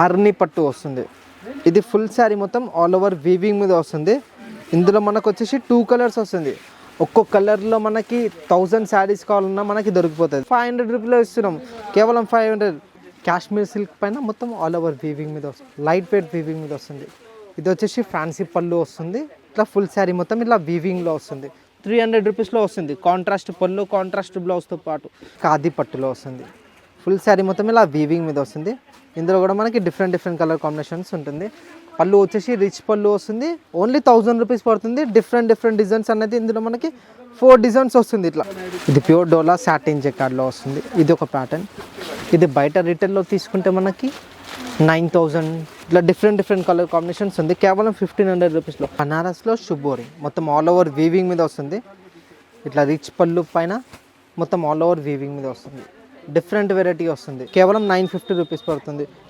ఆర్ని పట్టు వస్తుంది. ఇది ఫుల్ శారీ మొత్తం ఆల్ ఓవర్ వీవింగ్ మీద వస్తుంది. ఇందులో మనకు వచ్చేసి 2 కలర్స్ వస్తుంది. ఒక్కొక్క కలర్లో మనకి 1000 శారీస్ కావాలన్నా మనకి దొరికిపోతుంది. 500 రూపీలో ఇస్తున్నాం, కేవలం 500. కాశ్మీర్ సిల్క్ పైన మొత్తం ఆల్ ఓవర్ వీవింగ్ మీద వస్తుంది, లైట్ వెయిట్ వీవింగ్ మీద వస్తుంది. ఇది వచ్చేసి ఫ్యాన్సీ పళ్ళు వస్తుంది. ఇట్లా ఫుల్ శారీ మొత్తం ఇట్లా వీవింగ్లో వస్తుంది. 300 రూపీస్లో వస్తుంది. కాంట్రాస్ట్ పళ్ళు, కాంట్రాస్ట్ బ్లౌజ్తో పాటు ఖాదీ పట్టులో వస్తుంది. ఫుల్ శారీ మొత్తం ఇలా వీవింగ్ మీద వస్తుంది. ఇందులో కూడా మనకి డిఫరెంట్ కలర్ కాంబినేషన్స్ ఉంటుంది. పళ్ళు వచ్చేసి రిచ్ పళ్ళు వస్తుంది. ఓన్లీ 1000 రూపీస్ పడుతుంది. డిఫరెంట్ డిజైన్స్ అనేది ఇందులో మనకి 4 డిజైన్స్ వస్తుంది. ఇట్లా ఇది ప్యూర్ డోలా సాటిన్ జెకార్డ్లో వస్తుంది. ఇది ఒక ప్యాటర్న్. ఇది బయట రిటైల్లో తీసుకుంటే మనకి 9000. ఇట్లా డిఫరెంట్ కలర్ కాంబినేషన్స్ ఉంది. కేవలం 1500 రూపీస్లో. బనారస్లో షుబోరి మొత్తం ఆల్ ఓవర్ వీవింగ్ మీద వస్తుంది. ఇట్లా రిచ్ పళ్ళు పైన మొత్తం ఆల్ ఓవర్ వీవింగ్ మీద వస్తుంది. డిఫరెంట్ వెరైటీ వస్తుంది. కేవలం 950 రూపీస్ పడుతుంది.